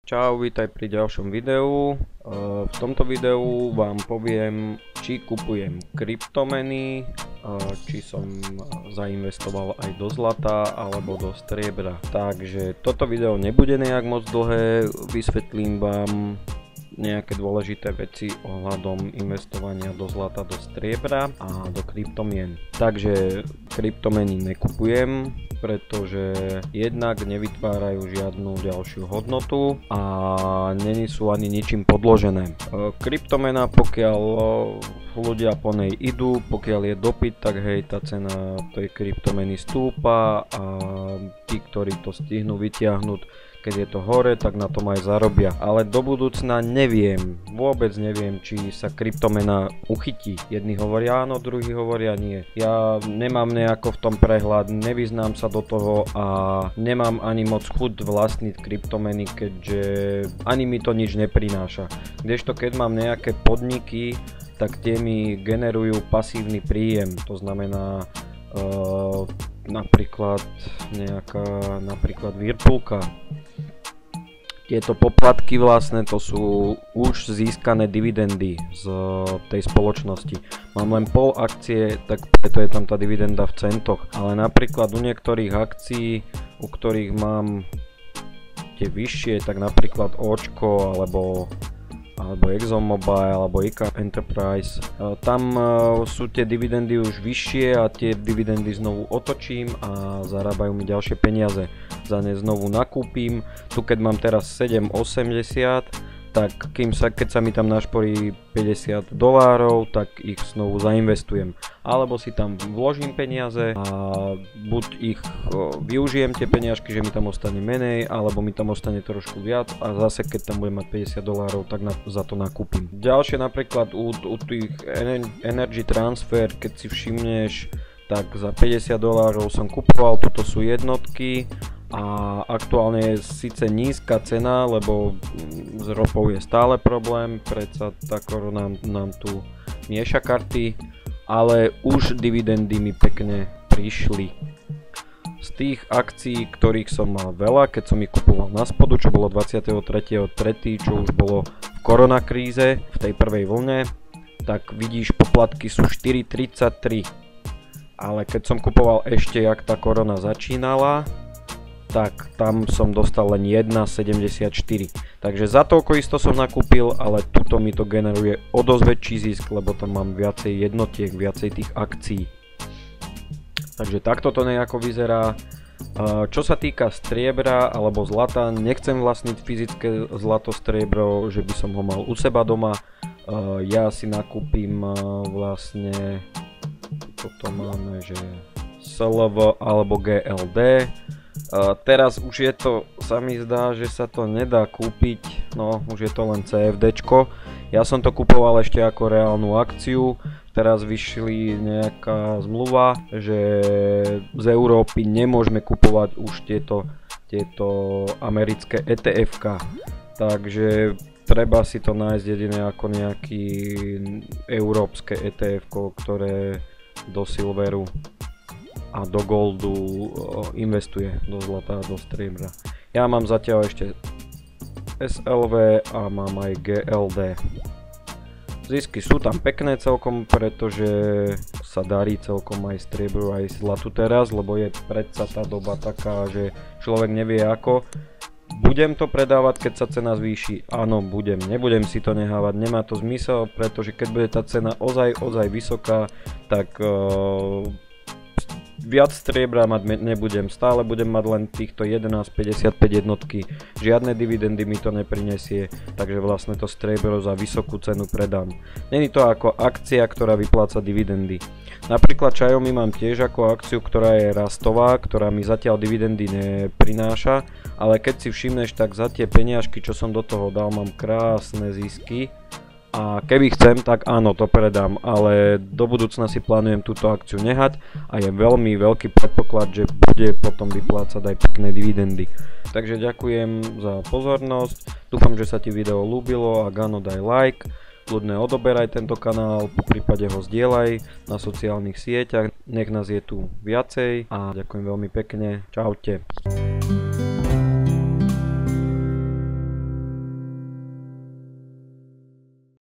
Čau, vítaj pri ďalšom videu. V tomto videu vám poviem, či kupujem kryptomeny, či som zainvestoval aj do zlata alebo do striebra. Takže toto video nebude nejak moc dlhé, vysvetlím vám nejaké dôležité veci ohľadom investovania do zlata, do striebra a do kryptomien. Takže kryptomeny nekupujem, pretože jednak nevytvárajú žiadnu ďalšiu hodnotu a není sú ani ničím podložené. Kryptomena, pokiaľ ľudia po nej idú, pokiaľ je dopyt, tak hej, tá cena tej kryptomeny stúpa a tí, ktorí to stihnú vytiahnuť, keď je to hore, tak na tom aj zarobia. Ale do budúcna neviem, vôbec neviem, či sa kryptomena uchytí. Jedni hovoria áno, druhí hovoria nie. Ja nemám nejako v tom prehľad, nevyznám sa do toho a nemám ani moc chuť vlastniť kryptomeny, keďže ani mi to nič neprináša. Kdežto keď mám nejaké podniky, tak tie mi generujú pasívny príjem. To znamená napríklad Whirlpoolka. Tieto poplatky vlastne to sú už získané dividendy z tej spoločnosti. Mám len pol akcie, tak preto je tam tá dividenda v centoch. Ale napríklad u niektorých akcií, u ktorých mám tie vyššie, tak napríklad Očko alebo ExxonMobil alebo IK Enterprise. Tam sú tie dividendy už vyššie a tie dividendy znovu otočím a zarábajú mi ďalšie peniaze. Za ne znovu nakúpim. Tu keď mám teraz 7,80, tak keď sa mi tam našporí $50, tak ich znovu zainvestujem. Alebo si tam vložím peniaze a buď ich využijem tie peniažky, že mi tam ostane menej, alebo mi tam ostane trošku viac a zase keď tam budem mať $50, tak za to nakúpim. Ďalšie napríklad u tých Energy Transfer, keď si všimneš, tak za $50 som kupoval, toto sú jednotky. A aktuálne je síce nízka cena, lebo s ropou je stále problém, predsa tá korona nám tu mieša karty, ale už dividendy mi pekne prišli. Z tých akcií, ktorých som mal veľa, keď som ich kupoval na spodu, čo bolo 23.3., čo už bolo v koronakríze, v tej prvej vlne, tak vidíš, poplatky sú 4,33. Ale keď som kupoval ešte, jak tá korona začínala, tak tam som dostal len 1,74. Takže za toľko isto som nakúpil, ale tuto mi to generuje o dosť väčší zisk, lebo tam mám viacej jednotiek, viacej tých akcií. Takže takto to nejako vyzerá. Čo sa týka striebra alebo zlata, nechcem vlastniť fyzické zlato, striebro, že by som ho mal u seba doma. Ja si nakúpim vlastne, toto máme, že SLV alebo GLD. Teraz už je to, sa mi zdá, že sa to nedá kúpiť, no už je to len CFDčko. Ja som to kupoval ešte ako reálnu akciu, teraz vyšli nejaká zmluva, že z Európy nemôžeme kupovať už tieto americké ETF-ka. Takže treba si to nájsť jedine ako nejaký európske ETF-ko, ktoré do silveru a do goldu investuje, do zlata a do striebra. Ja mám zatiaľ ešte SLV a mám aj GLD. Zisky sú tam pekné celkom, pretože sa darí celkom aj striebru, aj zlatu teraz, lebo je predsa tá doba taká, že človek nevie ako. Budem to predávať, keď sa cena zvýši? Áno, budem. Nebudem si to nehávať, nemá to zmysel, pretože keď bude tá cena ozaj vysoká, tak viac striebra mať nebudem, stále budem mať len týchto 11,55 jednotky, žiadne dividendy mi to neprinesie, takže vlastne to striebro za vysokú cenu predám. Není to ako akcia, ktorá vypláca dividendy. Napríklad Xiaomi mám tiež ako akciu, ktorá je rastová, ktorá mi zatiaľ dividendy neprináša, ale keď si všimneš, tak za tie peniažky, čo som do toho dal, mám krásne zisky. A keby chcem, tak áno, to predám, ale do budúcna si plánujem túto akciu nehať a je veľmi veľký predpoklad, že bude potom vyplácať aj pekné dividendy. Takže ďakujem za pozornosť, dúfam, že sa ti video ľúbilo, ak áno, daj like, kľudne odoberaj tento kanál, po prípade ho zdieľaj na sociálnych sieťach, nech nás je tu viacej a ďakujem veľmi pekne, čaute.